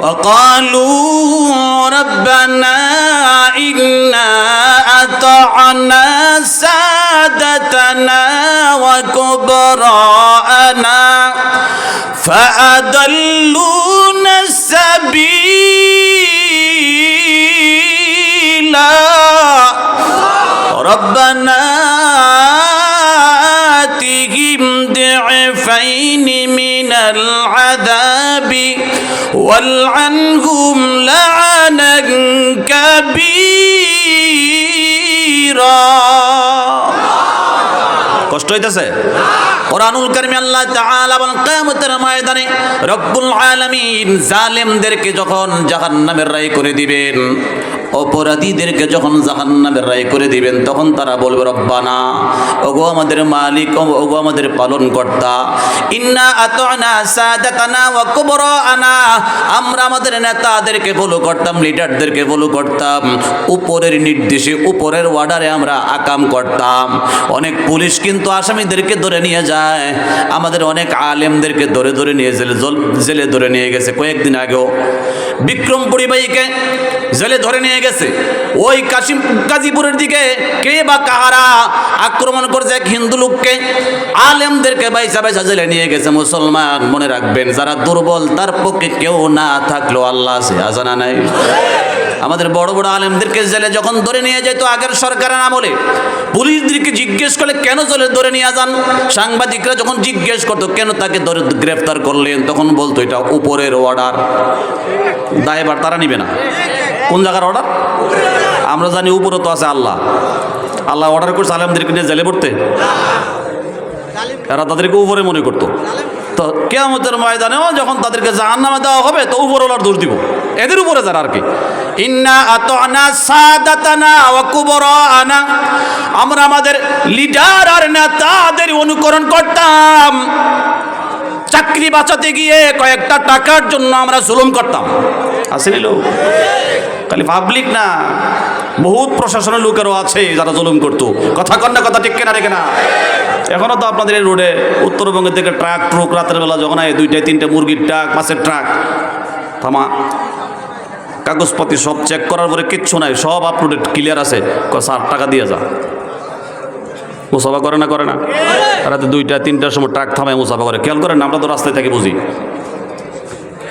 وقالوا ربنا إنا أطعنا سادتنا وكبراءنا فأضلونا السبيل ربنا آتهم ضعفين من العذاب والعنهم لعنا كبيرا কষ্ট হইতেছে কোরআনুল কারীমে আল্লাহ তাআলা বলেন কিয়ামতের ময়দানে রব্বুল আলামিন জালেমদেরকে যখন জাহান্নামের রায় করে দিবেন, অপরাধীদেরকে যখন জাহান্নামের রায় করে দিবেন, তখন তারা বলবে রব্বানা, ওগো আমাদের মালিক, ওগো আমাদের পালনকর্তা, ইন্না আতানা সাদাতানা ওয়া কুবরানা, আমরা আমাদের নেতাদেরকে ফলো করতাম, লিডারদেরকে ফলো করতাম, উপরের নির্দেশে উপরের অর্ডারে আমরা আকাম করতাম। অনেক পুলিশ কিন্তু আসামিদেরকে ধরে নিয়ে যায়, আমাদের অনেক আলেমদেরকে ধরে ধরে নিয়ে জেলে ধরে নিয়ে গেছে। কয়েকদিন আগেও বিক্রমপুরী ভাইকে জেলে ধরে নিয়ে গেছে। ওই গাজীপুরের দিকে কে বা কাহারা আক্রমণ করছে এক হিন্দু লোককে, আলেমদেরকে বাইসা বাইসা জেলে নিয়ে গেছে। মুসলমান মনে রাখবেন, যারা দুর্বল তার পক্ষে কেউ না থাকলেও আল্লাহ আছে, আজানা নাই। আমাদের বড় বড় আলেমদেরকে জেলে যখন ধরে নিয়ে যেত আগের সরকারের আমলে, পুলিশদেরকে জিজ্ঞেস করলে কেন জেলে ধরে নিয়ে যান, সাংবাদিকরা যখন জিজ্ঞেস করতো কেন তাকে ধরে গ্রেফতার করলেন, তখন বলতো এটা উপরের অর্ডার, দায়ভার তারা নিবে না। কোন জায়গার অর্ডার? আমরা জানি উপরে তো আছে আল্লাহ। আল্লাহ অর্ডার করছে আলেমদেরকে নিয়ে জেলে পড়তে, এরা তাদেরকে উপরে মনে করতো। তো কিয়ামতের ময়দানেও যখন তাদেরকে জাহান্নামে দেওয়া হবে, তো উপরওয়ালার দোষ দিব, এদের উপরে যারা আর কি। ইন্না আতানা সাদাতানা ওয়া কুবরানা, আমরা আমাদের লিডার আর নেতাদের অনুকরণ করতাম। চাকরি বাঁচাতে গিয়ে কয়েকটা টাকার জন্য আমরা জুলুম করতাম। আসেনি লোক, খালি পাবলিক না, বহুত প্রশাসনের লোকেরও আছে যারা জুলুম করতো। কথা কন না, কথা ঠিক কেনা রেখে না। এখনও তো আপনাদের এই রোডে উত্তরবঙ্গের থেকে ট্রাক ট্রুক রাতের বেলা যখন হয়, 2টা 3টা মুরগির ট্রাক, মাছের ট্রাক থামা, কাগজপাতি সব চেক করার পরে কিচ্ছু নাই, সব আপলোডেড ক্লিয়ার আছে, স্যার টাকা দিয়ে যা। মুসাফা করে না, করে না? রাতে 2টা 3টার সময় ট্রাক থামায় মুসাফা করে, খেয়াল করেন না? আমরা তো রাস্তায় থেকে বুঝি।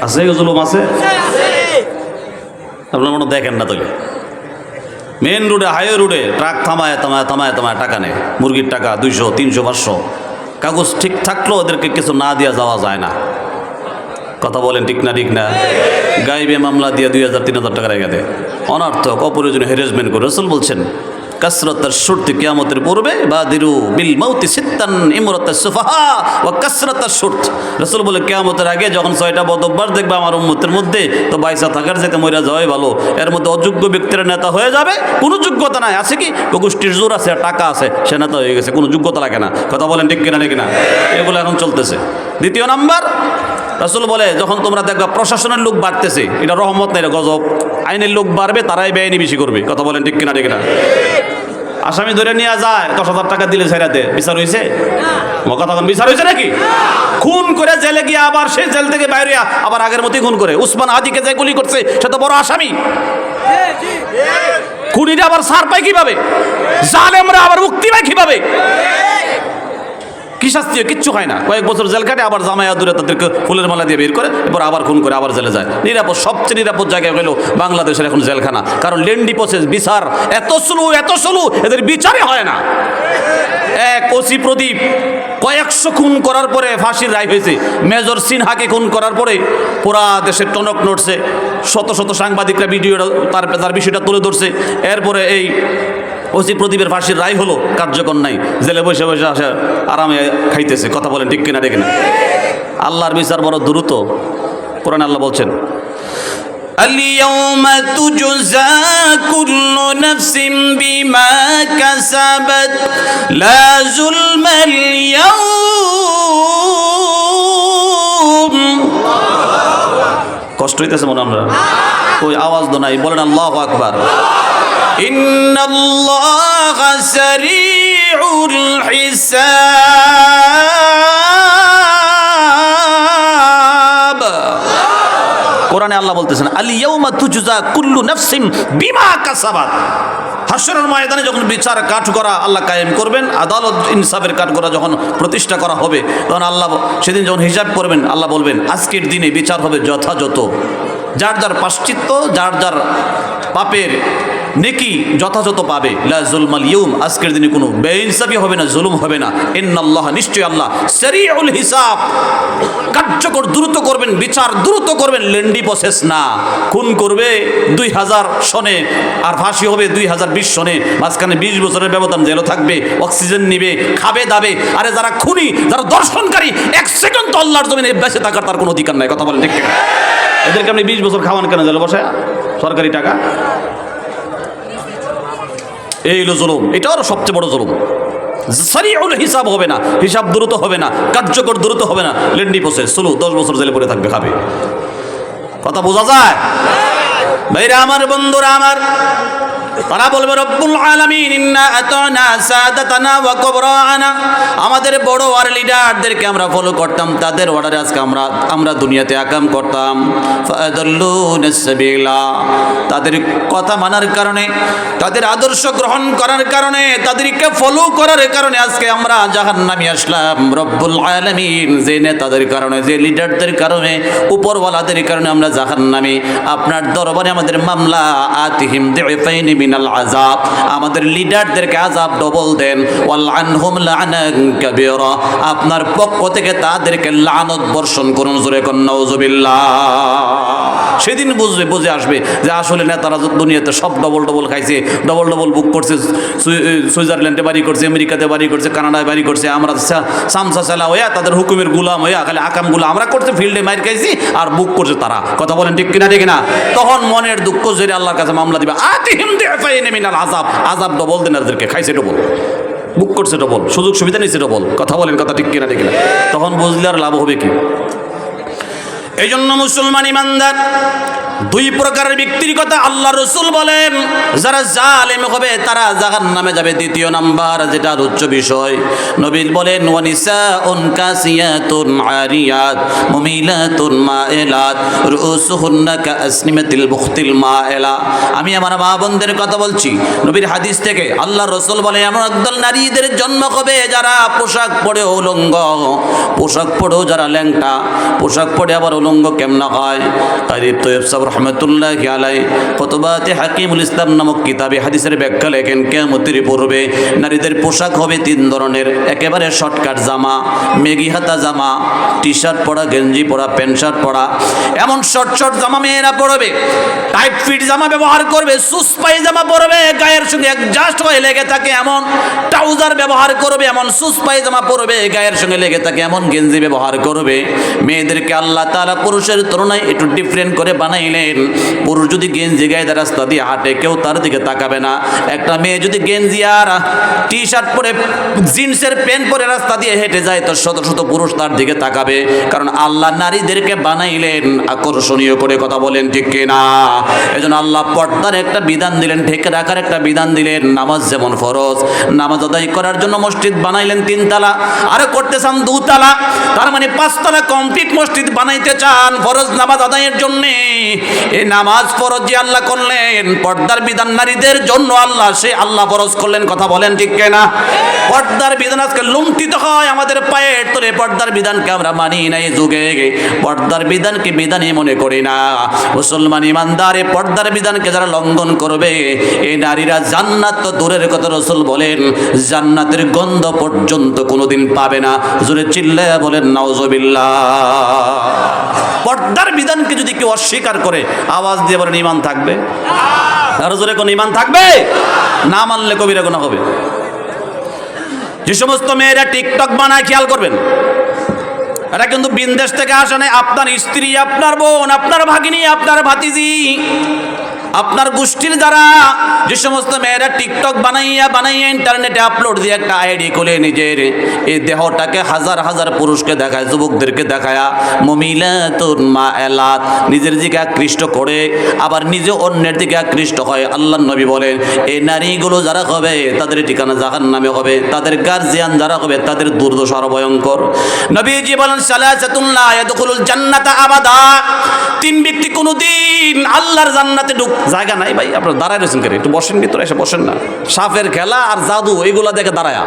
আছে জুলুম আছে, আপনার মনে দেখেন না। তাহলে মেন রোডে, হাইওয়ে রোডে ট্রাক থামায় থামায় থামায় থামায় টাকা নেয়, মুরগির টাকা 200 300 500। কাগজ ঠিক থাকলেও ওদেরকে কিছু না দিয়ে যাওয়া যায় না। কথা বলেন ঠিক না? ঠিক না? গাইবে মামলা দিয়ে 2000 3000 টাকা রেখে দেয়, অনর্থক অপ্রয়োজনীয় হ্যারাসমেন্ট করে। রাসূল বলছেন কাসরাতার শুরতি, কিয়ামতের পূর্বে বাদিরু বিল মাউতি সিত্তান ইমরাতাস সুফাহা ওয়া কাসরাতাস শুরত। রাসূল বলে কিয়ামতের আগে যখন 6টা বদঅভ্যাস দেখবে আমার উম্মতের মধ্যে, তো বাইসা থাকার থেকে মরে যাওয়াই ভালো। এর মধ্যে অযোগ্য ব্যক্তিরা নেতা হয়ে যাবে, কোনো যোগ্যতা নাই। আছে কি? গোষ্ঠীর জোর আছে, টাকা আছে, সে নেতা হয়ে গেছে, কোনো যোগ্যতা লাগে না। কথা বলেন ঠিক কিনা? ঠিক না? এগুলো এখন চলতেছে। দ্বিতীয় নাম্বার, রাসূল বলে যখন তোমরা দেখবা প্রশাসনের লোক বাড়তেছে, এটা রহমত না, এটা গজব। আইনের লোক বাড়বে, তারাই বেআইনি বেশি করবে। কথা বলেন ঠিক কিনা? ঠিক না? আসামি ধরে নিয়ে যায়, 10,000 টাকা দিলে ছেড়াতে, বিচার হয়েছে? কথা বলেন, বিচার হয়েছে নাকি? খুন করে জেলে গিয়ে আবার সেই জেল থেকে বাইরে আবার আগের মতোই খুন করে। উসমান হাদিকে যে গুলি করছে সে তো বড় আসামি, খুনিরা আবার ছাড় পায় কিভাবে? জালেমরা আবার মুক্তি পায় কিভাবে? কি শাস্তি? কিচ্ছু হয় না, কয়েক বছর জেল কাটে, আবার জামায়া দূরে তাদেরকে ফুলের মালা দিয়ে বের করে, এরপর আবার খুন করে আবার জেলে যায়। নিরাপদ, সবচেয়ে নিরাপদ জায়গায় হলো বাংলাদেশের এখন জেলখানা। কারণ লেন্ডি প্রসেস, বিচার এত স্লো, এদের বিচারই হয় না। এক ওসি প্রদীপ কয়েকশো খুন করার পরে ফাঁসির রায় হয়েছে। মেজর সিনহাকে খুন করার পরে পুরা দেশের টনক নড়ছে, শত শত সাংবাদিকরা ভিডিওটা তার বিষয়টা তুলে ধরছে। এরপরে এই ওসি প্রদীপের ফাঁসির রায় হলো, কার্যকর নাই, জেলে বসে বসে আসে আরামে খাইতেছে। কথা বলেন ঠিক কিনা? ঠিক না? আল্লাহর বিচার বড় দ্রুত। কোরআনে আল্লাহ বলছেন اليوم تجزى كل نفس بما كسبت لا ظلم اليوم। কষ্ট হইতেছে মনে? আমরা ওই আওয়াজ দো নাই, বলেন আল্লাহু আকবার। ইন্নাল্লাহা সারিউল হিসাব। কোরআনে আল্লাহ বলতেছেন আল ইয়াউমা তুজজা কুল্লু নাফসিন বিমা কাসাবাত। হাসরের ময়দানে যখন বিচার কাঠগড়া আল্লাহ কায়েম করবেন, আদালত ইনসাফের কাঠগড়া যখন প্রতিষ্ঠা করা হবে, তখন আল্লাহ সেদিন যখন হিসাব করবেন আল্লাহ বলবেন আজকের দিনে বিচার হবে যথাযথ, যার যার প্রাশ্চিত্য, যার যার পাপের নেকি যথাযথ পাবে। লা যুলমাল ইয়াউম, আজকের দিনে কোনো বেইনসাফি হবে না, জুলুম হবে না। ইন্নাল্লাহ, নিশ্চয়ই আল্লাহ, সারিউল হিসাব, কার্যকর দ্রুত করবেন, বিচার দ্রুত করবেন, লেন্ডি প্রসেস না। খুন করবে 2000 সনে আর ফাঁসি হবে 2020 সনে, মাঝখানে 20 বছরের ব্যবধান, জেলও থাকবে, অক্সিজেন নিবে, খাবে দাবে। আরে যারা খুনি, যারা দর্শনকারী, 1 সেকেন্ড তো আল্লাহর জমিনে বেঁচে থাকার তার কোনো অধিকার নাই। কথা বলেন ঠিক? এদেরকে আপনি 20 বছর খাওয়ান কেন জেলে বসে, সরকারি টাকা? এই হলো জুলুম, এটা আরো সবচেয়ে বড় জুলুম। সারিউল হিসাব হবে না, হিসাব দ্রুত হবে না, কার্যকর দ্রুত হবে না, লেন্ডি প্রসেস, 10 বছর জেলে পড়ে থাকবে, খাবে। কথা বোঝা যায় ভাইরা আমার, বন্ধুরা আমার? তারা বলবে রব্বুল আলামিন ইন্না আতানা সাদাতানা ওয়া কুবরানা, আমাদের বড় আর লিডারদেরকে আমরা ফলো করতাম, তাদের অর্ডারে আজকে আমরা দুনিয়াতে আকাম করতাম। ফাআদাল্লুনা সাবিলা, তাদের কথা মানার কারণে, তাদের আদর্শ গ্রহণ করার কারণে, তাদেরকে ফলো করার কারণে আজকে আমরা জাহান্নামে আসলাম। রব্বুল আলামিন যে নেতাদের কারণে, যে লিডারদের কারণে, উপরওয়ালাদের কারণে আমরা জাহান্নামে। আপনার দরবারে আমাদের মামলা, আতিহিম দিফাইনি মিনাল আযাব, আমাদের লিডারদেরকে আযাব ডবল দেন। ওয়াল আনহুম লা'নান কাবীরা, আপনার পক্ষ থেকে তাদেরকে লানত বর্ষণ করুন। জোরে কোন নাউজুবিল্লাহ। সেদিন বুঝে আসবে যে আসলে নেতারা দুনিয়াতে সব ডবল খাইছে, ডবল বুক করছে, সুইজারল্যান্ডে বাড়ি করছে, আমেরিকাতে বাড়ি করছে, কানাডায় বাড়ি করছে। আমরা সামসা চালা হইয়া তাদের হুকুমের গুলাম হইয়া খালি আকামগুলো আমরা করছে, ফিল্ডে মাইর খাইছি আর বুক করছে তারা। কথা বলেন ঠিক কিনা? ঠিক না? তখন মনের দুঃখ জেরে আল্লাহর কাছে মামলা দিবে, আতিহিম দিফাইনি মিনাল আযাব, আযাব ডবল দেন এদেরকে, খাইছে ডবল, বুক করছে ডবল, সুযোগ সুবিধা নিচ্ছে ডবল। কথা বলেন, কথা ঠিক কিনা? ঠিক না? তখন বুঝলে আর লাভ হবে কি? এই জন্য মুসলমান ইমানদার, 2 প্রকারের ব্যক্তির কথা আল্লাহ রাসূল বলেন, যারা জালেম হবে তারা জাহান্নামে যাবে। 2 নাম্বার, যেটা উচ্চ বিষয়, নবী বলেন ওয়ানিসাউন কাসিয়াতুন আরিয়াত মুমিলাতুন মাইলাত রুউসুহুন্না কাসনিমাতিল বুখতিল মাইলা। আমি আমার মা বোনদের কথা বলছি, নবীর হাদিস থেকে আল্লাহ রাসূল বলে এমন একদল নারীদের জন্ম হবে যারা পোশাক পরে উলঙ্গ, পোশাক পরেও যারা ল্যাংটা, পোশাক পরে আবার উলঙ্গ কেমন হয়? কারি তৈয়ব সাহেব রহমতুল্লাহি আলাইহি ফতওয়াতে হাকিমুল ইসলাম নামক কিতাবে হাদিসের ব্যাখ্যা লেখেন, কিয়ামতের পূর্বে নারীদের পোশাক হবে 3 ধরনের। একেবারে শর্টকাট জামা, মেগি হাতা জামা, টি শার্ট পরা, গেঞ্জি পরা, প্যান্ট শার্ট পরা, এমন শর্ট জামা মেয়েরা পরবে। টাইট ফিট জামা ব্যবহার করবে, সুস পায়জামা পরবে, গায়ের সঙ্গে অ্যাডজাস্ট হয়ে লেগে থাকে এমন ট্রাউজার ব্যবহার করবে, এমন সুস পায়জামা পরবে, গায়ের সঙ্গে লেগে থাকে এমন গেঞ্জি ব্যবহার করবে। মেয়েদেরকে আল্লাহ তাআলা পুরুষের তুলনায় একটু ডিফারেন্ট করে বানাইলেন। পুরুষ যদি গেঞ্জি গায়ে রাস্তা দিয়ে হাঁটে, কেউ তার দিকে তাকাবে না। একটা মেয়ে যদি গেঞ্জি আর টি শার্ট পরে, জিন্সের প্যান্ট পরে রাস্তা দিয়ে হেঁটে যায়, তো শত শত পুরুষ তার দিকে তাকাবে, কারণ আল্লাহ নারীদেরকে বানাইলেন আকর্ষণীয় করে। কথা বলেন ঠিক কিনা? এজন্য আল্লাহ পর্দার একটা বিধান দিলেন, ঢেকে রাখার একটা বিধান দিলেন। নামাজ যেমন ফরজ, নামাজ আদায় করার জন্য মসজিদ বানাইলেন 3 তালা, আর করতে চান 2 তালা, তার মানে 5 তালা কমপ্লিট মসজিদ বানাইতে চান ফরজ নামাজ আদায়ের জন্য। এই নামাজ ফরজ যে আল্লাহ করলেন, পর্দার বিধান নারীদের জন্য আল্লাহ ফরজ করলেন। কথা বলেন ঠিক কিনা? পর্দার বিধান আজকে লুণ্ঠিত হয় আমাদের পায়ের তলে। পর্দার বিধানকে আমরা মানি না, এই যুগে পর্দার বিধানকে বিধানই মনে করি না। মুসলমান ইমানদার, এই পর্দার বিধানকে যারা লঙ্ঘন করবে, এই নারীরা জান্নাত তো দূরের কথা, রাসূল বলেন জান্নাতের গন্ধ পর্যন্ত কোনোদিন পাবে না। জোরে চিল্লায়া বলেন নাউজুবিল্লাহ। পর্দার বিধানকে যদি কেউ অস্বীকার করে, আওয়াজ দিয়ে বলেন ঈমান থাকবে? আরো জোরে কোন ঈমান থাকবে? না মানলে কবিরা গুনাহ হবে। যে সমস্ত মেয়েরা টিকটক বানায়, খেয়াল করবেন, এরা কিন্তু বিদেশ থেকে আসে নাই। আপনার স্ত্রী, আপনার বোন, আপনার ভাগিনী, আপনার ভাতিজি, আপনার গোষ্ঠীর দ্বারা যে সমস্ত মেয়েরা টিকটক বানাইয়া ইন্টারনেটে আপলোড দিয়ে একটা আইডি খুলে নিজের এই দেহটাকে হাজার হাজার পুরুষকে দেখায়, যুবকদেরকে দেখায়া মুমিলাতুন মাইলাত, নিজের দিকে আকৃষ্ট করে আবার নিজে অন্যের দিকে আকৃষ্ট হয়। আল্লাহর নবী বলেন এই নারীগুলো যারা হবে তাদের ঠিকানা জাহান্নামে হবে, তাদের গার্জিয়ান যারা হবে তাদের দুর্দশা আরো ভয়ঙ্কর। নবীজি বলেন সালাসাতুন লা ইয়াদখুলুল জান্নাতা আবাদা, তিন ব্যক্তি কোনোদিন আল্লাহর জান্নাতে জায়গা নাই। ভাই আপনারা দাঁড়ায় রয়েছেন কেন? একটু বসেন, ভিতরে এসে বসেন না। সাপের খেলা আর জাদু এগুলো দেখে দাঁড়ায়া,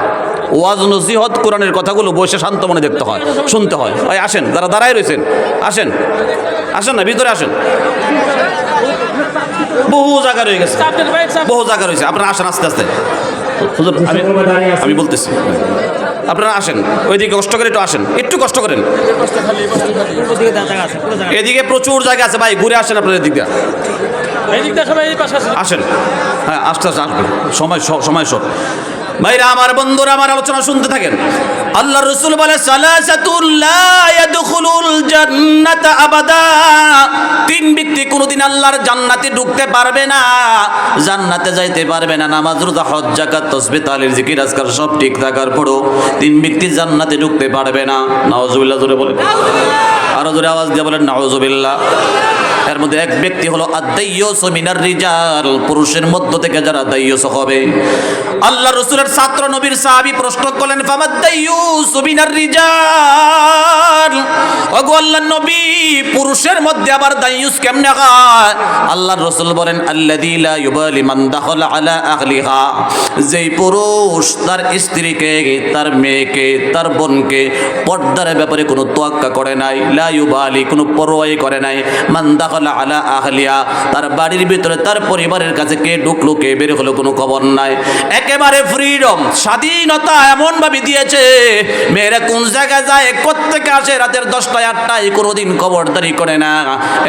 ওয়াজ নসিহত কোরআনের কথাগুলো বসে শান্ত মনে দেখতে হয়, শুনতে হয়। ভাই আসেন, যারা দাঁড়ায় রয়েছেন আসেন, আসেন না ভিতরে আসেন। বহু জায়গা রয়ে গেছে, বহু জায়গা রয়েছে, আপনারা আসেন আস্তে আস্তে। আমি বলতেছি আপনারা আসেন, ওইদিকে কষ্ট করে একটু আসেন, একটু কষ্ট করেন। এদিকে প্রচুর জায়গা আছে ভাই, ঘুরে আসেন আপনার এদিকে আসেন। হ্যাঁ আস্তে আস্তে আসবেন, সময় শর্ট। ভাইরা আমার, বন্ধুরা আমার, আলোচনা শুনতে থাকেন। আল্লাহ রাসূল বলে সালাসাতুল লা ইয়াদখুলুল জান্নাতা আবাদা, তিন ব্যক্তি কোনোদিন আল্লাহর জান্নাতে ঢুকতে পারবে না, জান্নাতে যাইতে পারবে না। নামাজ, রোজা, হজ, যাকাত, তাসবিহ, তাহলিল, জিকির, আজকার সব ঠিক থাকার পরও তিন ব্যক্তি জান্নাতে ঢুকতে পারবে না। নাউজুবিল্লাহ জোরে বলেন, আরো জোরে আওয়াজ দিয়ে বলেন নাউজুবিল্লাহ। এর মধ্যে এক ব্যক্তি হলো আদ-দাইয়ুস মিনার রিজাল, পুরুষের মধ্য থেকে যারা দাইয়ুস হবে। আল্লাহ রাসূলের ছাত্র নবীর সাহাবী প্রশ্ন করলেন ফামাদ-দাইয়ুস মিনার রিজাল, ওগো আল্লাহর নবী পুরুষের মধ্যে আবার দাইয়ুস কেমনে হয়? আল্লাহর রাসূল বলেন আল্লাযী লা ইউবালি মান দাখালা আলা আহলিহা, যেই পুরুষ তার স্ত্রীকে, তার মেয়েকে, তার বোনকে পর্দার ব্যাপারে কোনো তোয়াক্কা করে নাই, লা ইউবালি কোনো পরোয়াই করে নাই, মান দাখালা আলা আহলিয়া, তার বাড়ির ভিতরে তার পরিবারের কাছে কে ঢুকলো কে বের হলো কোনো খবর নাই, একেবারে ফ্রিডম, স্বাধীনতা এমন ভাবে দিয়েছে। মেয়েরা কোন জায়গায় যায়, কোত্থেকে আসে, রাতের 10টায় 8টায় কোনোদিন খবরদারি করে না,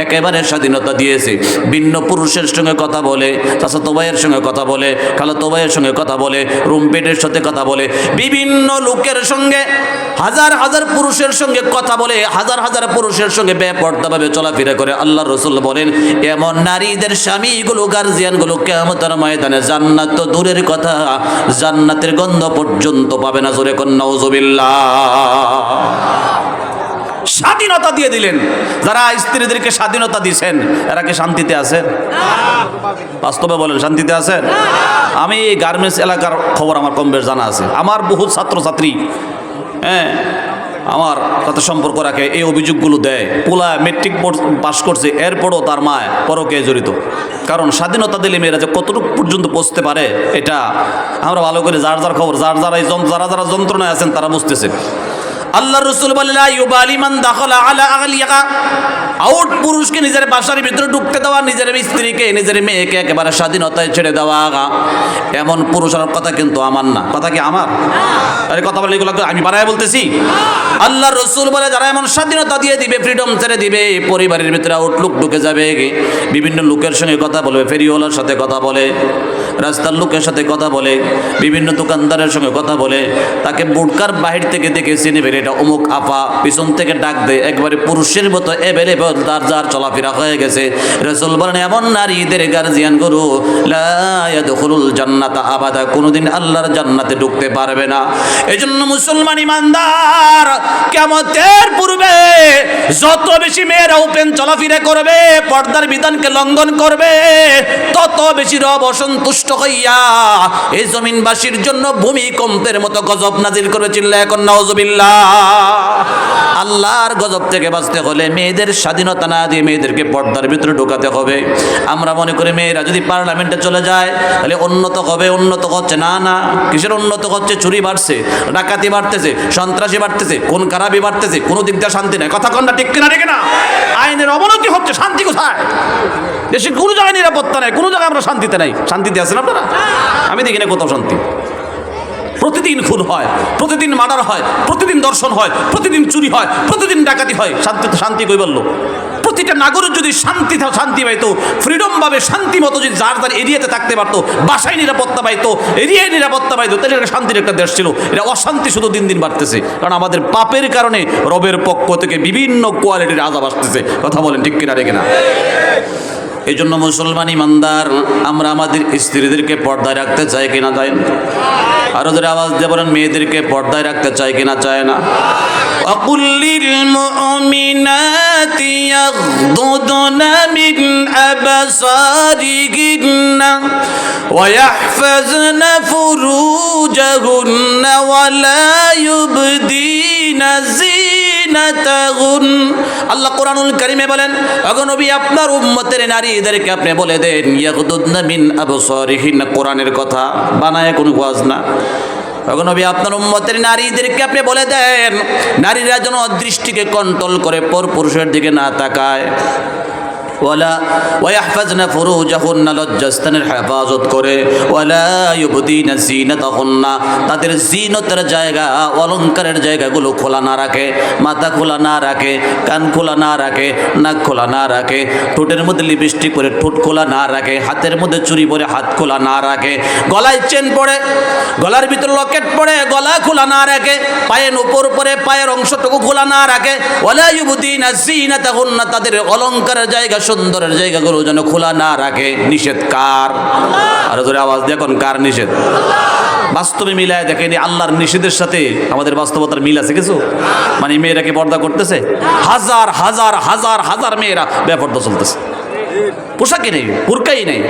একেবারে স্বাধীনতা দিয়েছে। ভিন্ন পুরুষের সঙ্গে কথা বলে, চাচাতো ভাইয়ের সঙ্গে কথা বলে, খালাতো ভাইয়ের সঙ্গে কথা বলে, রুমমেটের সাথে কথা বলে, বিভিন্ন লোকের সঙ্গে, হাজার হাজার পুরুষের সঙ্গে কথা বলে, হাজার হাজার পুরুষের সঙ্গে বেপরদাভাবে চলাফেরা করে। আল্লাহ রাসূল বলেন এমন নারীদের স্বামীগুলো, গার্জিয়ানগুলো কিয়ামতের ময়দানে জান্নাত তো দূরের কথা, জান্নাতের গন্ধ পর্যন্ত পাবে না। জোরে কোন নাউজুবিল্লাহ। স্বাধীনতা দিয়ে দিলেন। যারা স্ত্রীদেরকে স্বাধীনতা দিয়েছেন এরা কি শান্তিতে আছে? বাস্তবে বলেন শান্তিতে আছে? আমি এই গার্মেন্টস এলাকার খবর আমার কম বেশ জানা আছে। আমার বহু ছাত্রছাত্রী আমার সাথে সম্পর্ক রাখে, এই অভিযোগগুলো দেয়। পোলা মেট্রিক পাস করছে, এরপরও তার মা পরকে জড়িত। কারণ স্বাধীনতা দিলে মেয়েরা যে কতটুকু পর্যন্ত পৌঁছতে পারে এটা আমরা ভালো করে, যার যার খবর, যারা যারা যন্ত্রণায় আছেন তারা বুঝতেছে। আল্লাহ রাসূল বলেন লা ইউবালি মান দাখালা আলা আহলিহা, আউট পুরুষকে নিজের বাসার ভিতরে ঢুকতে দেওয়া, নিজের স্ত্রীকে, নিজের মেয়েকে একেবারে স্বাধীনতায় ছেড়ে দেওয়া, এমন পুরুষের কথা কিন্তু আমার না। কথা কি আমার? আরে কথা বলে এগুলো আমি বানায় বলতেছি। আল্লাহ রাসূল বলে যারা এমন স্বাধীনতা দিয়ে দিবে, ফ্রিডম ছেড়ে দিবে, পরিবারের ভিতরে আউটলুক ঢুকে যাবে, বিভিন্ন লোকের সঙ্গে কথা বলবে, ফেরিওয়ালার সাথে কথা বলে, রাস্তার লোকের সাথে কথা বলে, বিভিন্ন দোকানদারের সঙ্গে কথা বলে, তাকে বুড়কার বাহির থেকে দেখে চিনে ফেলে এটা অমুক আফা, পিছন থেকে ডাক দেয়, একবারে পুরুষের মতো এভেলেবল তার যার চলাফেরা হয়ে গেছে। রাসূল বলেন এমন নারীদের গার্জিয়ান গুরু লা ইয়াদখুলুল জান্নাতা আবাদা, কোনোদিন আল্লাহর জান্নাতে ঢুকতে পারবে না। এজন্য মুসলমান ইমানদার কিয়ামতের পূর্বে যত বেশি মেয়েরা ওপেন চলাফেরা করবে, পর্দার বিধানকে লঙ্ঘন করবে, তত বেশি রব অসন্তুষ্ট হইয়া এই জমিনবাসীর জন্য ভূমিকম্পের মতো গজব নাজিল করে। চিল্লায় এখন নাউজুবিল্লাহ। আল্লাহর গজব থেকে বাঁচতে হলে মেয়েদের স্বাধীনতা না দিয়ে মেয়েদেরকে পর্দার ভিতরে ঢোকাতে হবে। আমরা মনে করি মেয়েরা যদি পার্লামেন্টে চলে যায় তাহলে উন্নত হবে, উন্নত হচ্ছে না। না, কিসের উন্নত হচ্ছে? চুরি বাড়ছে, ডাকাতি বাড়তেছে, সন্ত্রাসী বাড়তেছে, কোন খারাপি বাড়তেছে, কোনো দিক দিয়ে শান্তি নাই। কথা কোনটা ঠিক কিনা? ঠিক না? আইনের অবনতি হচ্ছে, শান্তি কোথায়? দেশে কোনো জায়গায় নিরাপত্তা নাই, কোনো জায়গায় আমরা শান্তিতে নাই। শান্তিতে আছেন আপনারা? আমি দেখি না কোথাও শান্তি। প্রতিদিন খুন হয়, প্রতিদিন মার্ডার হয়, প্রতিদিন দর্শন হয়, প্রতিদিন চুরি হয়, প্রতিদিন ডাকাতি হয়। শান্তি কই বললো? প্রতিটা নাগরিক যদি শান্তি পাইতো, ফ্রিডম ভাবে শান্তি মতো যদি যার যার এরিয়াতে থাকতে পারতো, বাসায় নিরাপত্তা পাইতো, এরিয়ায় নিরাপত্তা পাইতো, তাহলে একটা শান্তির একটা দেশ ছিল। এটা অশান্তি শুধু দিন দিন বাড়তেছে, কারণ আমাদের পাপের কারণে রবের পক্ষ থেকে বিভিন্ন কোয়ালিটির আযাব আসতেছে। কথা বলেন ঠিক কিনা? রেখে না এই জন্য মুসলমান ইমানদার আমরা আমাদের স্ত্রীদেরকে পর্দায় রাখতে চাই কিনা চাই না? আরো জোরে আওয়াজ দিয়ে বলেন, মেয়েদেরকে পর্দায় রাখতে চাই কিনা চায় না? وَقُلْ لِلْمُؤْمِنَاتِ يَغْضُضْنَ مِنْ أَبْصَارِهِنَّ وَيَحْفَظْنَ فُرُوجَهُنَّ وَلَا يُبْدِينَ زِينَتَهُنَّ। আল্লাহ কোরআনুল কারীমে বলেন, ওগো নবী আপনার উম্মতের নারীদেরকে আপনি বলে দেন ইয়াগদুদনা মিন আবসারিহিন্না, কোরআনের কথা বানায় কোনো ওয়াজ না। ওগো নবী আপনার উম্মতের নারীদেরকে আপনি বলে দেন নারীরা যেন দৃষ্টিকে কন্ট্রোল করে পরপুরুষের দিকে না তাকায়। ওয়াহফাজনা ফুরুজাহুন্না, লজ্জাস্থানের হেফাজত করে। ওয়ালা ইউবদিনা যিনাতাহুন্না, তাদের জিনতের জায়গা অলংকারের জায়গাগুলো খোলা না রাখে, মাথা খোলা না রাখে, কান খোলা না রাখে, নাক খোলা না রাখে, ঠোঁটের মধ্যে লিপস্টিক পরে ঠোঁট খোলা না রাখে, হাতের মধ্যে চুড়ি পরে হাত খোলা না রাখে, গলায় চেন পরে, গলার ভিতর লকেট পরে গলা খোলা না রাখে, পায়ের উপর পরে পায়ের অংশটুকু খোলা না রাখে। ওয়ালা ইউবদিনা যিনাতাহুন্না, তাদের অলংকারের জায়গা সুন্দরের জায়গাগুলো যেন খোলা না রাখে। নিষেধ কার? আর ধরে আওয়াজ দেখুন, কার নিষেধ? বাস্তবে মিলায় দেখেনি আল্লাহর নিষেধের সাথে আমাদের বাস্তবতার মিল আছে কিছু? মানে মেয়েরা কি পর্দা করতেছে? হাজার হাজার হাজার হাজার মেয়েরা বেপর্দা চলতেছে, পোশাকই নেই, বুরকাই নেই,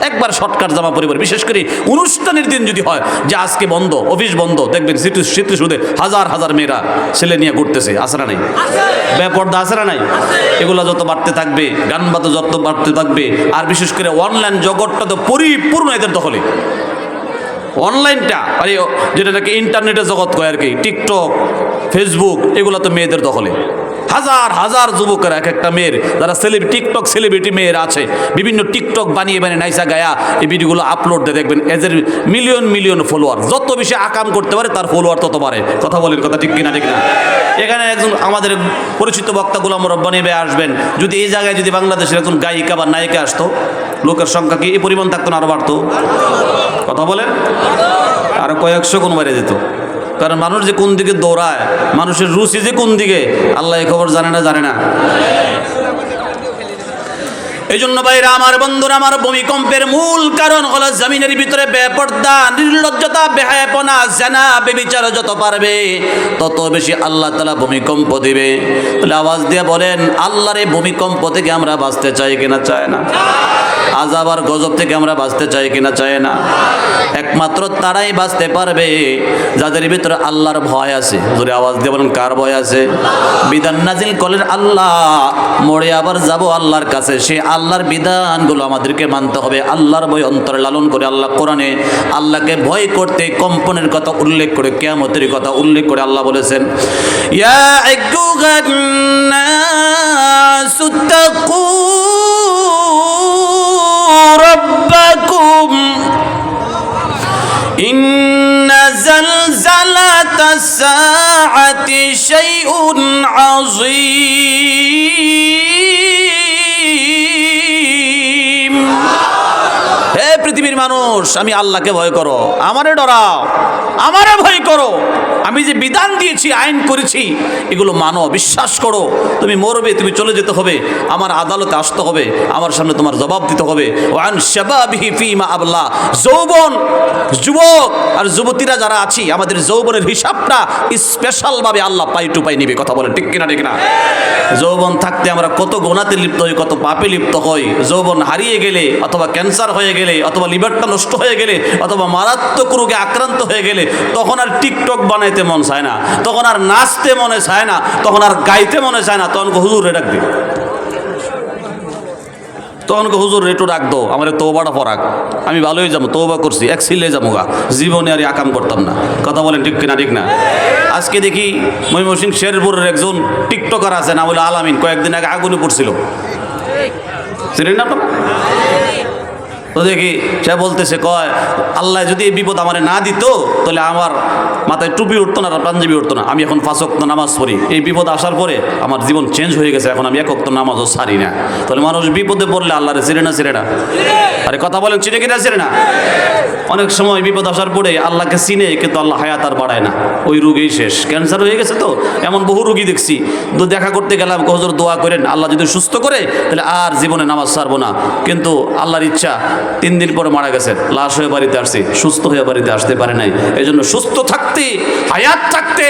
একবার শর্টকাট জামা পরিবার। বিশেষ করে অনুষ্ঠানের দিন যদি হয় যে আজকে বন্ধ, অফিস বন্ধ, দেখবেন স্মৃতি সুদে হাজার হাজার মেয়েরা ছেলে নিয়ে ঘুরতেছে। আছে না নাই? বেপর্দা আছে না নাই? এগুলো যত বাড়তে থাকবে, গান বাদ্য যত বাড়তে থাকবে, আর বিশেষ করে অনলাইন জগৎটা তো পরিপূর্ণ এদের দখলে। অনলাইনটা আর যেটা নাকি ইন্টারনেটের জগৎ কয় আর কি, টিকটক, ফেসবুক, এগুলো তো মেয়েদের দখলে। হাজার হাজার যুবকেরা, এক একটা মেয়ের যারা টিকটক সেলিব্রিটি মেয়েরা আছে, বিভিন্ন টিকটক বানিয়ে নাইসা গায়া এই ভিডিওগুলো আপলোড দিয়ে দেখবেন এদের মিলিয়ন মিলিয়ন ফলোয়ার। যত বেশি আকাম করতে পারে তার ফলোয়ার তত বাড়ে। কথা বলেন, কথা ঠিক কিনা? ঠিক না? এখানে একজন আমাদের পরিচিত বক্তা গোলাম রব্বানী ভাই আসবেন, যদি এই জায়গায় যদি বাংলাদেশের একজন গায়িকা বা নায়িকা আসতো, লোকের সংখ্যা কি এই পরিমাণ থাকতো না আরো বাড়তো? কথা বলেন, আরো কয়েকশো গুণ বেড়ে যেত। কারণ মানুষ যে কোন দিকে দৌড়ায়, মানুষের রুচি যে কোন দিকে, আল্লাহ এই খবর জানে না। এই জন্য ভাইরা আমার, বন্ধুরা আমার, ভূমিকম্পের মূল কারণ হলো জমিনের ভিতরে বেপর্দা, নির্লজ্জতা, বেহায়াপনা, জানা, বেবিচার যত পারবে তত বেশি আল্লাহ তাআলা ভূমিকম্প দিবে। তাহলে আওয়াজ দিয়ে বলেন, আল্লাহর এই ভূমিকম্প থেকে আমরা বাঁচতে চাই কিনা চাই না? আযাব আর গজব থেকে আমরা বাঁচতে চাই কিনা চাই না? একমাত্র তারাই বাঁচতে পারবে যাদের ভিতরে আল্লাহর ভয় আছে। জোরে আওয়াজ দিয়ে বলেন, কার ভয় আছে? বিধান নাজিল করেন আল্লাহ, মরে আবার যাব আল্লাহর কাছে, সে আল্লাহর বিধানগুলো আমাদেরকে মানতে হবে। আল্লাহর ভয় অন্তরে লালন করে আল্লাহ কোরআনে আল্লাহকে ভয় করতে কম্পনের কথা উল্লেখ করে, কিয়ামতের কথা উল্লেখ করে আল্লাহ বলেছেন, ইয়া আইয়ুহান নাসু তাকু রাব্বাকুম ইন্না জালজালাতাস সাআতি শাইউন আযীম। হে পৃথিবীর মানুষ, আমি আল্লাহকে ভয় করো, আমারে ডরাও, আমারে ভয় করো। আমি যে বিধান দিয়েছি, আইন করেছি, এগুলো মানো, বিশ্বাস করো। তুমি মরবে, তুমি চলে যেতে হবে, আমার আদালতে আসতে হবে, আমার সামনে তোমার জবাব দিতে হবে। ওয়ান শাবাবিহি ফিমা আবলা, যৌবন, যুবক আর যুবতীরা যারা আছি, আমাদের যৌবনের হিসাবটা স্পেশালভাবে আল্লাহ পাই টু পাই নিবে। কথা বলেন, ঠিক কিনা? ঠিক না? যৌবন থাকতে আমরা কত গুনাহতে লিপ্ত হই, কত পাপে লিপ্ত হই। যৌবন হারিয়ে গেলে, অথবা ক্যান্সার হয়ে গেলে, অথবা লিভারটা নষ্ট হয়ে গেলে, অথবা মারাত্মক রোগে আক্রান্ত হয়ে গেলে, তখন আর টিকটক বানাইতে মন চায় না, তখন আর নাচতে মনে চায় না, তখন আর গাইতে মনে চায় না। তখন হুজুরে ডাকবে, তখন হুজুর একটু ডাক দো, আমার তওবাটা পড়াক, আমি ভালোই যাবো, তওবা করছি, এক সিলে যাবো গা, জীবনে আর আকাম করতাম না। কথা বলেন, ঠিক কিনা? ঠিক না? আজকে দেখি ময়মনসিংহ শেরপুরের একজন টিকটকার আছে, না বলে আলামিন, কয়েকদিন আগে আগুনে পড়ছিল, চিনেন না আপনারা? তো দেখি সে বলতেছে, কয় আল্লাহ যদি এই বিপদ আমার না দিত তাহলে আমার মাথায় টুপি উঠতো না, পাঞ্জাবি উঠতো না, আমি এখন 5 ওয়াক্ত নামাজ পড়ি। এই বিপদ আসার পরে আমার জীবন চেঞ্জ হয়ে গেছে, এখন আমি 1 ওয়াক্ত নামাজও ছাড়ি না। তাহলে মানুষ বিপদে পড়লে আল্লাহরে চিনে না চিনে না? আরে কথা বলেন, চিনে কিনা চিনে না? অনেক সময় বিপদ আসার পরে আল্লাহকে চিনে, কিন্তু আল্লাহ হায়াত আর বাড়ায় না, ওই রোগেই শেষ। ক্যান্সার হয়ে গেছে তো, এমন বহু রোগী দেখছি, তো দেখা করতে গেলাম, হুজুর দোয়া করেন আল্লাহ যদি সুস্থ করে তাহলে আর জীবনে নামাজ ছাড়বো না। কিন্তু আল্লাহর ইচ্ছা 3 দিন পরে মারা গেছে, লাশ হয়ে বাড়িতে আসছি, সুস্থ হয়ে বাড়িতে আসতে পারে নাই। এই জন্য সুস্থ থাকতে, হায়াত থাকতে,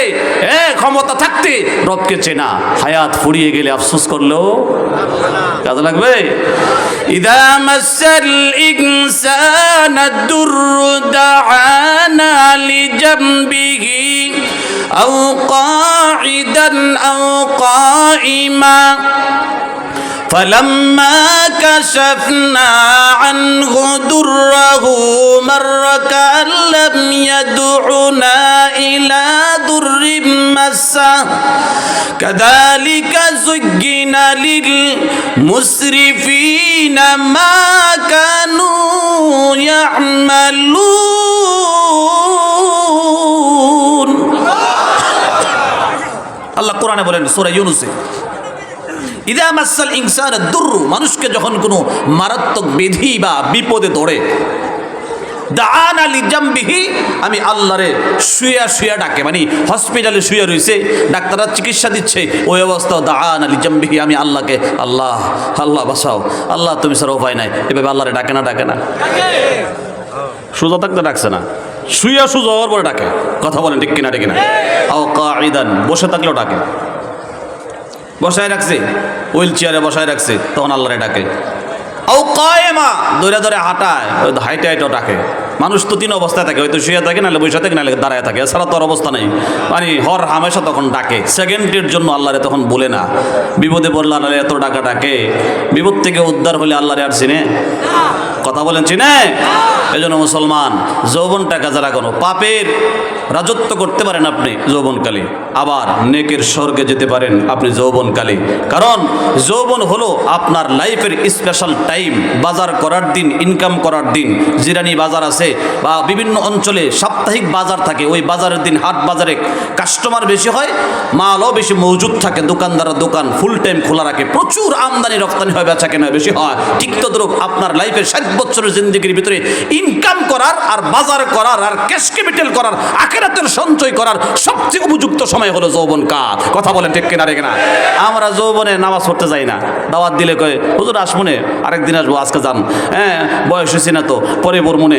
ক্ষমতা থাকতে রবকে চেনা, হায়াত ফুরিয়ে গেলে আফসোস করলেও কাজে লাগবে। ইদা মাসাল ইনসানা দুররু দাআনা লিজামবিহি আও কাঈদান আও কাঈমা فلما كشفنا عنه ضره مر كأن لم يدعنا إلى ضر مسه كذلك زين للمسرفين ما كانوا يعملون আল্লাহ কোরআনে বলেন সূরা ইউনূসে, ইদা মাসাল ইনসানা দুররু, মানুষকে যখন কোনো মারাত্মক ব্যাধি বা বিপদে ধরে, দাআনা লিজামবিহি, আমি আল্লাহরে শুয়া শুয়া ডাকে, মানে হসপিটালে শুয়ে রয়েছে, ডাক্তাররা চিকিৎসা দিচ্ছে, ওই অবস্থাও দাআনা লিজামবিহি, আমি আল্লাহকে আল্লাহ আল্লাহ বাঁচাও, আল্লাহ তুমি ছাড়া উপায় নাই, এভাবে আল্লাহরে ডাকে না? ডাকে না? সুজা থাকতে ডাকছে না, শুয়া সুজা হওয়ার পরে ডাকে। কথা বলেন ঠিক কিনা? ঠিক না? আও কাঈদান, বসে থাকলেও ডাকে, বসায় রাখছে, হুইল চেয়ারে বসায় রাখছে, তখন আল্লাহরে ডাকে। আও কায়েমা, দৌড়ে দৌড়ে হাঁটায়, হাইটে হাইটেও ডাকে। মানুষ তো 3 অবস্থায় থাকে, হয়তো শুয়ে থাকে, নাহলে বসে থাকে, নাহলে দাঁড়ায় থাকে, এছাড়া তো আর অবস্থা নেই। মানে হর হামেশা তখন ডাকে, সেকেন্ডের জন্য আল্লাহরে তখন বলে না। বিপদে পড়লে আল্লাহরে এত ডাকা ডাকে, বিপদ থেকে উদ্ধার হলে আল্লাহরে আর চিনে? কথা বলেন, চিনে? এই জন্য মুসলমান, যৌবনটা কাজে লাগানো। পাপের রাজত্ব করতে পারেন আপনি যৌবনকালে, আবার নেকের স্বর্গে যেতে পারেন আপনি যৌবনকালে। কারণ যৌবন হলো আপনার লাইফের স্পেশাল টাইম, বাজার করার দিন, ইনকাম করার দিন। জিরানি বাজার আছে বা বিভিন্ন অঞ্চলে সাপ্তাহিক বাজার থাকে, ওই বাজারের দিন হাট বাজারে কাস্টমার বেশি হয়, মালও বেশি মজুদ থাকে, দোকানদাররা দোকান ফুল টাইম খোলা রাখে, প্রচুর আমদানি রপ্তানি হয়, বেচা কেনা বেশি হয়। ঠিক তদ্রূপ আপনার লাইফের 60 বছরের জিন্দগির ভিতরে ইনকাম করার আর বাজার করার আর ক্যাশ ক্যাপিটাল করার, আখিরাতের সঞ্চয় করার সবচেয়ে উপযুক্ত সময় হলো যৌবনকাল। কথা বলেন ঠিক কিনা? ঠিক না? আমরা যৌবনে নামাজ পড়তে যাই না, দাওয়াত দিলে কয় হুজুর আসমনে, আরেকদিন আসবো, আজকে যান, বয়স হয়েছে না তো পরে পড়বনে,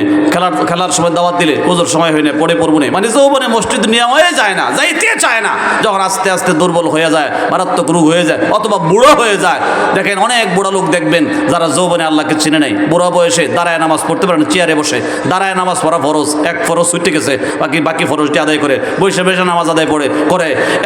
খেলার সময় দাওয়াত দিলে হুজুর সময় হয় না, পরে পড়বনে। মানে যৌবনে মসজিদ নেওয়া হয়ে যায় না, যাইতে চায় না। যখন আস্তে আস্তে দুর্বল হয়ে যায়, মারাত্মক রোগ হয়ে যায়, অথবা বুড়ো হয়ে যায়, দেখেন অনেক বুড়া লোক দেখবেন যারা যৌবনে আল্লাহকে চিনে নাই, বুড়া বয়সে দাঁড়ায় নামাজ পড়তে পারে না, চেয়ারে বসে। দাঁড়ায় নামাজ পড়া ফরজ, এক ফরজ ছুটে গেছে, বাকি ফরজটি আদায় করে বসে বসে নামাজ আদায় করে।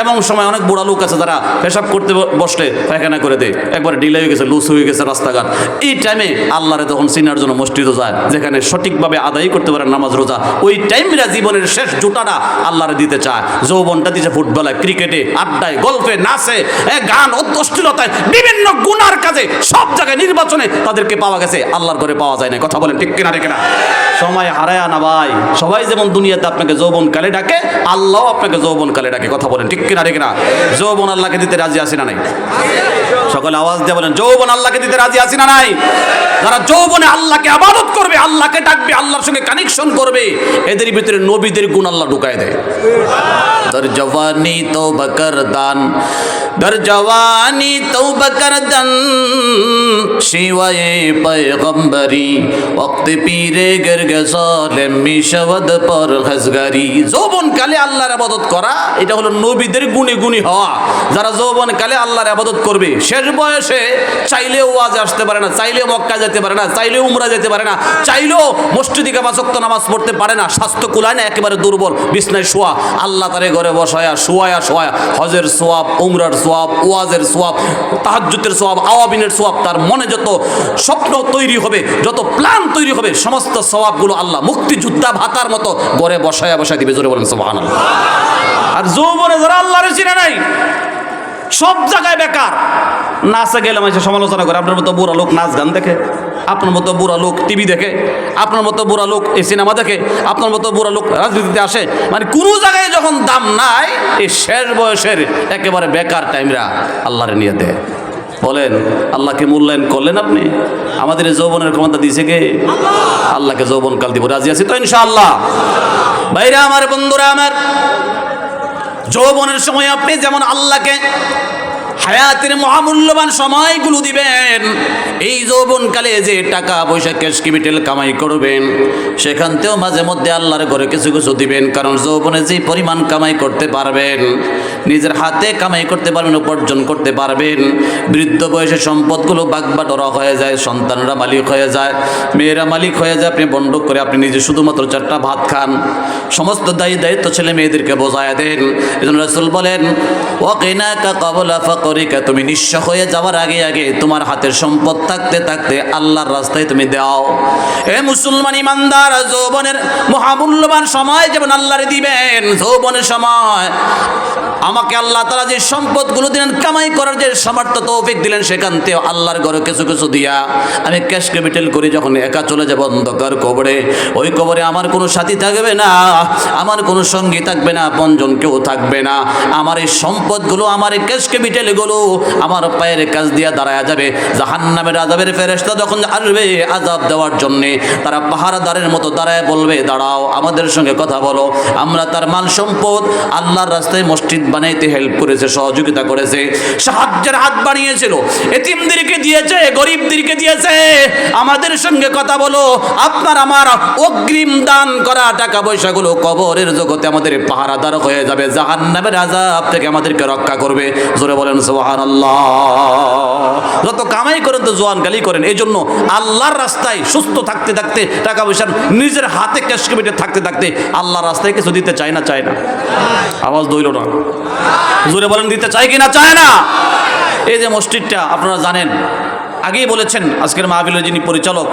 এমন সময় অনেক বুড়া লোক আছে যারা পেশাব করতে বসলে পায়খানা করে দেয়, একবারে ঢিলা হয়ে গেছে, লুজ হয়ে গেছে রাস্তাঘাট। এই টাইমে আল্লাহরে তখন চিনার জন্য মসজিদে যায়, যেখানে সঠিকভাবে আদায় করতে পারে নামাজ রোজা। ওই টাইমটা জীবনের শেষ জুটাটা আল্লাহরে দিতে চায়। যৌবনটা দিচ্ছে ফুটবলে, ক্রিকেটে, আড্ডায়, গল্পে, নাচে, গান, অশ্লীলতায়, বিভিন্ন গুনার কাজে, সব জায়গায় নির্বাচনে তাদেরকে পাওয়া গেছে, আল্লাহর ঘরে পাওয়া যায় না। কথা বলেন ঠিক কিনা? ঠিক না? সময় হারায় না ভাই। সবাই যেমন দুনিয়াতে আপনাকে যৌবনকালে ডাকে, আল্লাহ আপনাকে যৌবনকালে ডাকে। কথা বলেন ঠিক কিনা? ঠিক না? যৌবন আল্লাহকে দিতে রাজি আছি না নাই? সকলে আওয়াজ দিয়ে বলেন, যৌবন আল্লাহকে দিতে রাজি আছি না নাই? যারা যৌবনে আল্লাহকে ইবাদত করবে, আল্লাহকে ডাকবে, আল্লাহর সঙ্গে কানেকশন করবে, এদের ভিতরে নবীদের গুণ আল্লাহ ঢুকায় দেয়। দর জওয়ানি তওবা কর দান, দর জওয়ানি তওবা কর দান, শিওয়ায়ে পয়গম্বরি ওয়াক্ত পীরে গরগে সালেম মিশাওয়াদ পর খাসগারি। যৌবনকালে আল্লাহর ইবাদত করা, এটা হলো নবীদের গুণে গুণী হওয়া। যারা যৌবনকালে আল্লাহর ইবাদত করবে, শেষ বয়সে চাইলেও ওয়াজে আসতে পারে না, চাইলেও মক্কা যেতে পারে না, চাইলেও উমরা যেতে পারে না, চাইলেও মসজিদে 5 ওয়াক্ত নামাজ পড়তে পারে না, স্বাস্থ্য কুলায় না, একেবারে দুর্বল, বিছনায় শোয়া, আল্লাহ তারে ঘরে বসায়া শোয়া হজের সোয়াব, উমরার সোয়াব, ওয়াজের সোয়াব, তাহাজ্জুদের সোয়াব, আওয়াবিনের সোয়াব, তার মনে যত স্বপ্ন তৈরি হবে, যত প্ল্যান তৈরি হবে, সমস্ত সোয়াবগুলো আল্লাহ মুক্তিযোদ্ধা ভাতার মতো ঘরে বসায়া দিবে। জোরে বলেন সুবহানাল্লাহ। আর যৌবনে যারা আল্লাহরে চিনে নাই, সব জায়গায় বেকার। নাচে গেলে মানুষ সমালোচনা করে, আপনার মতো বুড়া লোক নাচ গান দেখে, আপনার মতো বুড়া লোক টিভি দেখে, আপনার মতো বুড়া লোক এই সিনেমা দেখে, আপনার মতো বুড়া লোক রাজনীতিতে আসে, মানে কোনো জায়গায় যখন দাম নাই, এই শেষ বয়সের একেবারে বেকার টাইমরা আল্লাহরে নিয়ে দেয়। বলেন আল্লাহকে মূল্যায়ন করলেন আপনি? আমাদের এই যৌবনের ক্ষমতা দিয়েছে কে? আল্লাহকে যৌবন কাল দিব, রাজি আছি তো ইনশাআল্লাহ? ভাইরা আমার, বন্ধুরা আমার, যৌবনের সময় আপনি যেমন আল্লাহকে হায়াতের মহামূল্যবান সময়গুলো দিবেন, এই যৌবনকালে যে টাকা পয়সা ক্যাশ ক্যাপিটাল কামাই করবেন সেখানতেও মাঝে মধ্যে আল্লাহর ঘরে কিছু কিছু দিবেন। কারণ যৌবনে যে পরিমাণ কামাই করতে পারবেন, নিজের হাতে কামাই করতে পারবেন, উপার্জন করতে পারবেন, বৃদ্ধ বয়সে সম্পদগুলো বাগবাটোয়ারা হয়ে যায়, সন্তানরা মালিক হয়ে যায়, মেয়েরা মালিক হয়ে যায়, আপনি বন্ধক করে আপনি নিজে শুধুমাত্র 4টা ভাত খান, সমস্ত দায়িত্ব ছেলে মেয়েদেরকে বোঝায় দেন। এজন্য রাসূল বলেন, ওয়াকিনাকা ক্বাবলা ফাকরিকা, তুমি নিঃস্ব হয়ে যাওয়ার আগে আগে তোমার হাতের সম্পদ থাকতে থাকতে আল্লাহর রাস্তায় তুমি দাও। এ মুসলমান ইমানদার, যৌবনের মহামূল্যবান সময় যেমন আল্লাহরে দিবেন, যৌবনের সময় আমাকে আল্লাহ তাআলা যে সম্পদগুলো দিলেন, কামাই করার যে সামর্থ্য তৌফিক দিলেন, সেখান থেকে আল্লাহর ঘরে কিছু কিছু দিয়া আমি ক্যাশ ক্যাপিটাল করে যখন একা চলে যাব অন্ধকার কবরে, ওই কবরে আমার কোনো সাথী থাকবে না, আমার কোনো সঙ্গী থাকবে না, আপনজন কেউ থাকবে না। আমার এই সম্পদগুলো, আমার এই ক্যাশ ক্যাপিটালগুলো আমার পায়ের কাছ দিয়ে দাঁড়ায় যাবে। জাহান্নামের আযাবের ফেরেশতা যখন আসবে আযাব দেওয়ার জন্যে, তারা পাহারাদারের মতো দাঁড়ায় বলবে, দাঁড়াও, আমাদের সঙ্গে কথা বলো। আমরা তার মাল সম্পদ আল্লাহর রাস্তায় মসজিদ বানাইতে হেল্প করেছে, সহযোগিতা করেছে, সাহায্যের হাত বাড়িয়েছিল, এতিমদেরকে দিয়েছে, গরিবদেরকে দিয়েছে, আমাদের সঙ্গে কথা বলো। আপনার আমার অগ্রিম দান করা টাকা পয়সাগুলো কবরের জগতে আমাদের পাহারাদার হয়ে যাবে, জাহান্নামের আযাব থেকে আমাদেরকে রক্ষা করবে। জোরে বলেন সুবহানাল্লাহ। যত কামাই করেন তো জোয়ান গালি করেন, এই জন্য আল্লাহর রাস্তায় সুস্থ থাকতে থাকতে, টাকা পয়সা নিজের হাতে ক্যাশ ক্যাপিটাল থাকতে থাকতে আল্লাহর রাস্তায় কিছু দিতে চায় না? চায় না? আওয়াজ দইল না, জোরে বলেন, দিতে চায় কি না চায় না? এই যে মসজিদটা আপনারা জানেন, আগেই বলেছেন, আজকের মাহফিলের যিনি পরিচালক